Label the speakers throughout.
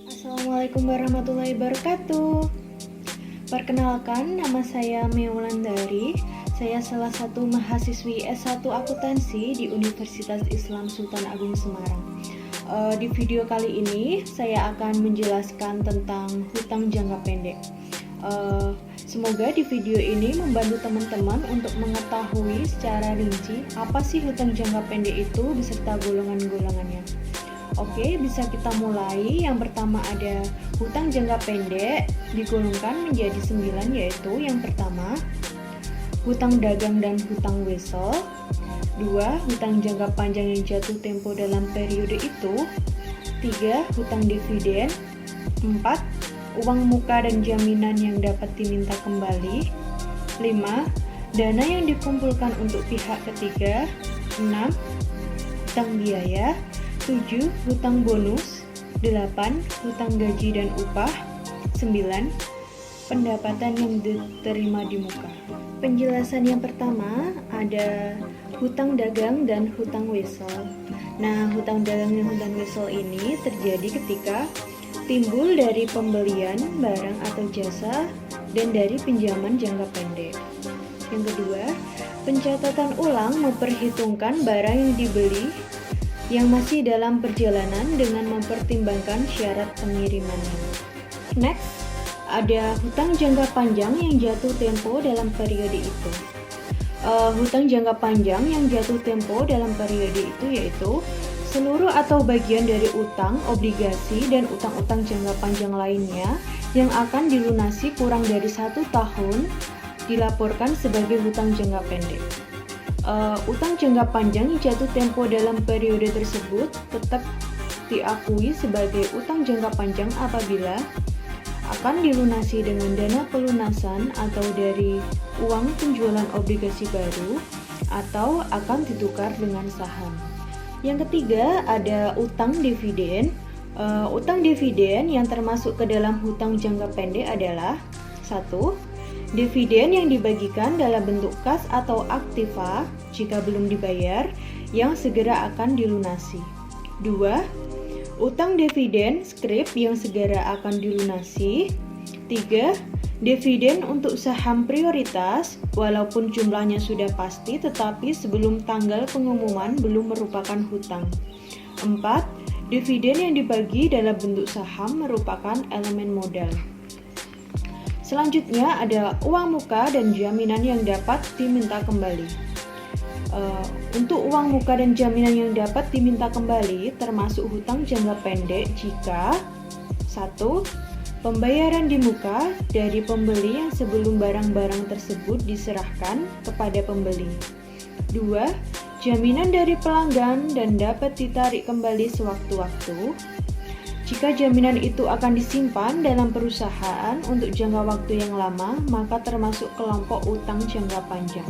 Speaker 1: Assalamualaikum warahmatullahi wabarakatuh. Perkenalkan, nama saya Meulandari. Saya salah satu mahasiswi S1 Akuntansi di Universitas Islam Sultan Agung Semarang. Di video kali ini saya akan menjelaskan tentang hutang jangka pendek. Semoga di video ini membantu teman-teman untuk mengetahui secara rinci apa sih hutang jangka pendek itu beserta golongan-golongannya. Oke, bisa kita mulai. Yang pertama ada hutang jangka pendek digolongkan menjadi 9, yaitu yang pertama hutang dagang dan hutang wesel, 2 hutang jangka panjang yang jatuh tempo dalam periode itu, 3 hutang dividen, 4 uang muka dan jaminan yang dapat diminta kembali, 5 dana yang dikumpulkan untuk pihak ketiga, 6 hutang biaya, 7 hutang bonus, 8 hutang gaji dan upah, 9 pendapatan yang diterima di muka. Penjelasan yang pertama ada hutang dagang dan hutang wesel. Nah, hutang dagang dan hutang wesel ini terjadi ketika timbul dari pembelian barang atau jasa dan dari pinjaman jangka pendek. Yang kedua, pencatatan ulang memperhitungkan barang yang dibeli yang masih dalam perjalanan dengan mempertimbangkan syarat pengirimannya. Next, ada hutang jangka panjang yang jatuh tempo dalam periode itu. Hutang jangka panjang yang jatuh tempo dalam periode itu yaitu seluruh atau bagian dari utang, obligasi, dan utang-utang jangka panjang lainnya yang akan dilunasi kurang dari 1 tahun dilaporkan sebagai hutang jangka pendek. Utang jangka panjang yang jatuh tempo dalam periode tersebut tetap diakui sebagai utang jangka panjang apabila akan dilunasi dengan dana pelunasan atau dari uang penjualan obligasi baru atau akan ditukar dengan saham. Yang ketiga ada utang dividen. Utang dividen yang termasuk ke dalam hutang jangka pendek adalah 1. Dividen yang dibagikan dalam bentuk kas atau aktiva jika belum dibayar yang segera akan dilunasi. 2. Utang dividen skrip yang segera akan dilunasi. 3. Dividen untuk saham prioritas walaupun jumlahnya sudah pasti tetapi sebelum tanggal pengumuman belum merupakan hutang. 4. Dividen yang dibagi dalam bentuk saham merupakan elemen modal. Selanjutnya ada uang muka dan jaminan yang dapat diminta kembali. Untuk uang muka dan jaminan yang dapat diminta kembali termasuk hutang jangka pendek jika 1. Pembayaran di muka dari pembeli yang sebelum barang-barang tersebut diserahkan kepada pembeli. 2. Jaminan dari pelanggan dan dapat ditarik kembali sewaktu-waktu. Jika jaminan itu akan disimpan dalam perusahaan untuk jangka waktu yang lama, maka termasuk kelompok utang jangka panjang.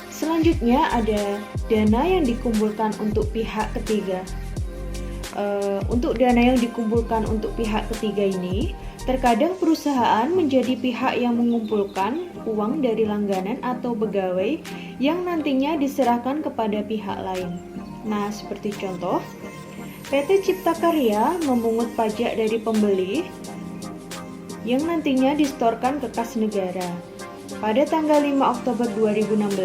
Speaker 1: Selanjutnya ada dana yang dikumpulkan untuk pihak ketiga. Untuk dana yang dikumpulkan untuk pihak ketiga ini, terkadang perusahaan menjadi pihak yang mengumpulkan uang dari langganan atau pegawai yang nantinya diserahkan kepada pihak lain. Nah, seperti contoh, PT Cipta Karya memungut pajak dari pembeli yang nantinya disetorkan ke kas negara. Pada tanggal 5 Oktober 2016,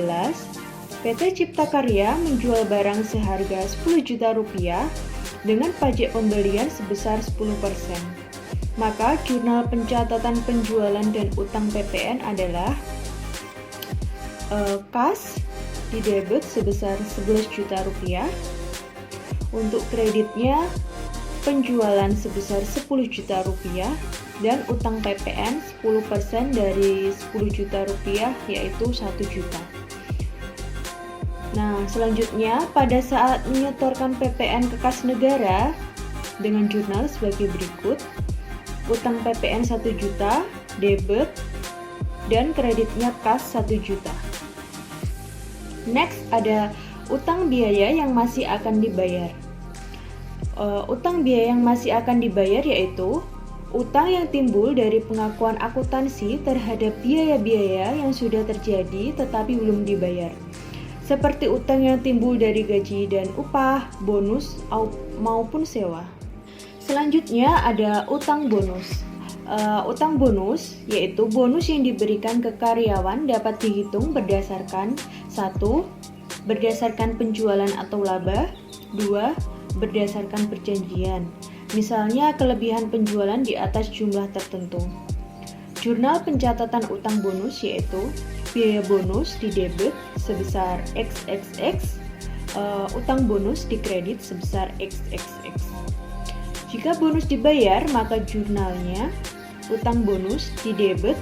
Speaker 1: PT Cipta Karya menjual barang seharga 10 juta rupiah dengan pajak pembelian sebesar 10%. Maka jurnal pencatatan penjualan dan utang PPN adalah kas di debit sebesar 11 juta rupiah. Untuk kreditnya penjualan sebesar 10 juta rupiah dan utang PPN 10% dari 10 juta rupiah yaitu 1 juta. Nah, selanjutnya pada saat menyetorkan PPN ke kas negara dengan jurnal sebagai berikut. Utang PPN 1 juta, debit dan kreditnya kas 1 juta. Next ada utang biaya yang masih akan dibayar. Utang biaya yang masih akan dibayar yaitu utang yang timbul dari pengakuan akuntansi terhadap biaya-biaya yang sudah terjadi tetapi belum dibayar. seperti utang yang timbul dari gaji dan upah, bonus, maupun sewa. Selanjutnya ada utang bonus. Utang bonus yaitu bonus yang diberikan ke karyawan dapat dihitung berdasarkan 1. Berdasarkan penjualan atau laba. 2. Berdasarkan perjanjian. Misalnya kelebihan penjualan di atas jumlah tertentu. Jurnal pencatatan utang bonus yaitu biaya bonus di debit sebesar XXX, utang bonus di kredit sebesar XXX. Jika bonus dibayar, maka jurnalnya utang bonus di debit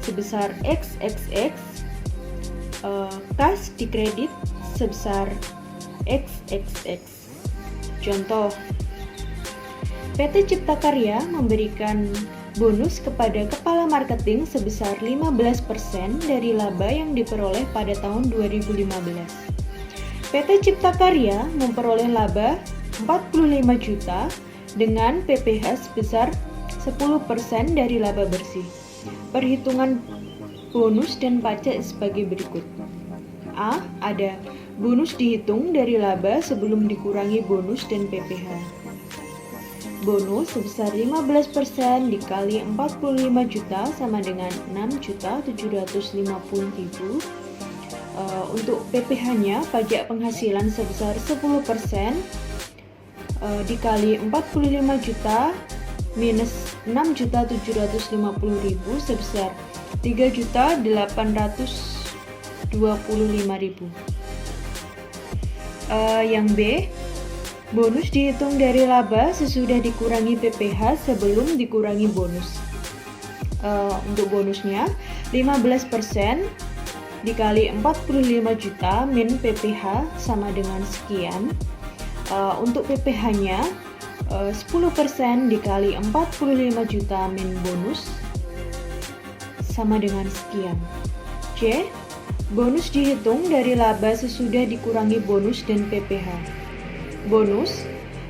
Speaker 1: sebesar XXX, kas di kredit sebesar XXX. Contoh, PT Cipta Karya memberikan bonus kepada kepala marketing sebesar 15% dari laba yang diperoleh pada tahun 2015. PT Cipta Karya memperoleh laba 45 juta dengan PPh sebesar 10% dari laba bersih. Perhitungan bonus dan pajak sebagai berikut. A. Ada bonus dihitung dari laba sebelum dikurangi bonus dan PPh. Bonus sebesar 15% dikali 45 juta sama dengan 6.750.000. Untuk PPh-nya, pajak penghasilan sebesar 10% dikali 45 juta minus 6.750.000 sebesar 3.825.000. Yang B, bonus dihitung dari laba sesudah dikurangi PPh sebelum dikurangi bonus. Untuk bonusnya 15% dikali 45 juta min PPh sama dengan sekian. Untuk PPh-nya 10% dikali 45 juta min bonus sama dengan sekian. C. Bonus dihitung dari laba sesudah dikurangi bonus dan PPh. Bonus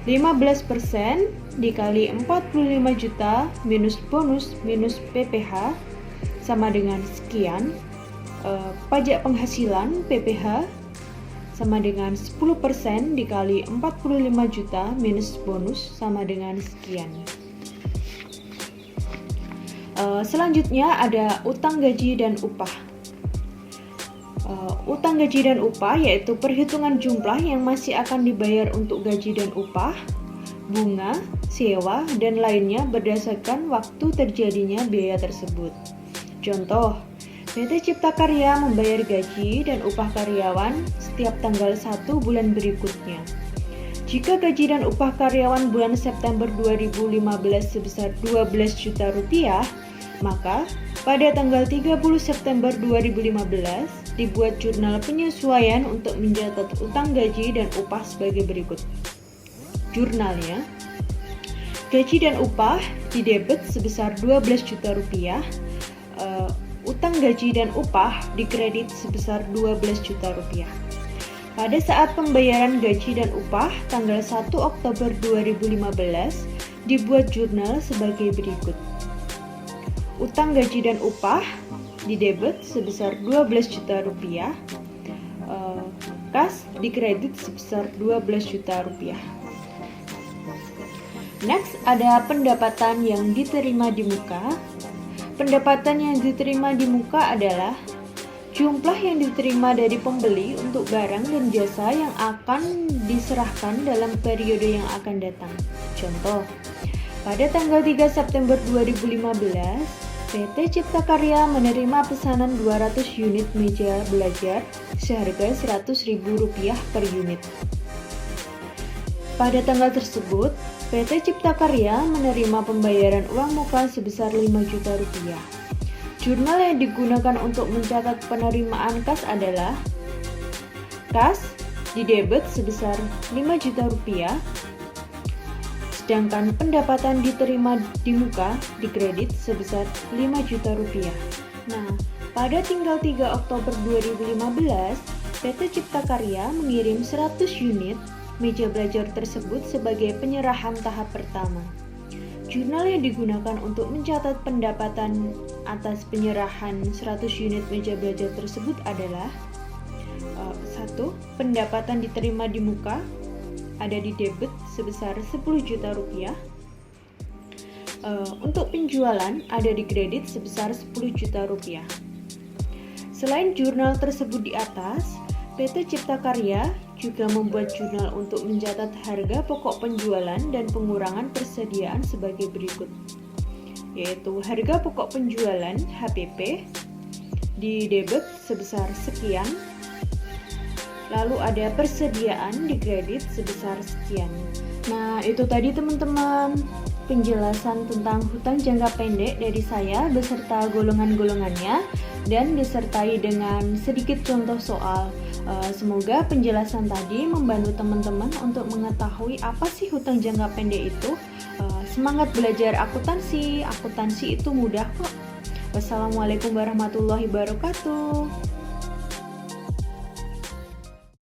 Speaker 1: 15% dikali 45 juta minus bonus minus PPh sama dengan sekian. Pajak penghasilan PPh sama dengan 10% dikali 45 juta minus bonus sama dengan sekian. Selanjutnya ada utang gaji dan upah. Utang gaji dan upah yaitu perhitungan jumlah yang masih akan dibayar untuk gaji dan upah, bunga, sewa, dan lainnya berdasarkan waktu terjadinya biaya tersebut. Contoh, PT Cipta Karya membayar gaji dan upah karyawan setiap tanggal 1 bulan berikutnya. Jika gaji dan upah karyawan bulan September 2015 sebesar 12 juta rupiah, maka pada tanggal 30 September 2015 dibuat jurnal penyesuaian untuk mencatat utang gaji dan upah sebagai berikut. Jurnalnya, gaji dan upah didebit sebesar 12 juta rupiah, utang gaji dan upah dikredit sebesar 12 juta rupiah. Pada saat pembayaran gaji dan upah tanggal 1 Oktober 2015 dibuat jurnal sebagai berikut. Utang gaji dan upah didebit sebesar 12 juta rupiah, kas dikredit sebesar 12 juta rupiah. Next ada pendapatan yang diterima di muka. Pendapatan yang diterima di muka adalah jumlah yang diterima dari pembeli untuk barang dan jasa yang akan diserahkan dalam periode yang akan datang. Contoh, pada tanggal 3 September 2015, PT Cipta Karya menerima pesanan 200 unit meja belajar seharga Rp100.000 per unit. Pada tanggal tersebut, PT Cipta Karya menerima pembayaran uang muka sebesar 5 juta rupiah. Jurnal yang digunakan untuk mencatat penerimaan kas adalah kas didebit sebesar 5 juta rupiah, sedangkan pendapatan diterima di muka dikredit sebesar 5 juta rupiah. Nah, pada tanggal 3 Oktober 2015, PT Cipta Karya mengirim 100 unit meja belajar tersebut sebagai penyerahan tahap pertama. Jurnal yang digunakan untuk mencatat pendapatan atas penyerahan 100 unit meja belajar tersebut adalah 1. itu pendapatan diterima di muka ada di debit sebesar 10 juta rupiah. Untuk penjualan ada di kredit sebesar 10 juta rupiah. Selain jurnal tersebut di atas, PT Cipta Karya juga membuat jurnal untuk mencatat harga pokok penjualan dan pengurangan persediaan sebagai berikut, yaitu harga pokok penjualan HPP di debit sebesar sekian, lalu ada persediaan di kredit sebesar sekian. Nah, itu tadi teman-teman penjelasan tentang hutang jangka pendek dari saya beserta golongan-golongannya dan disertai dengan sedikit contoh soal. Semoga penjelasan tadi membantu teman-teman untuk mengetahui apa sih hutang jangka pendek itu. Semangat belajar akuntansi itu mudah kok. Wassalamualaikum warahmatullahi wabarakatuh.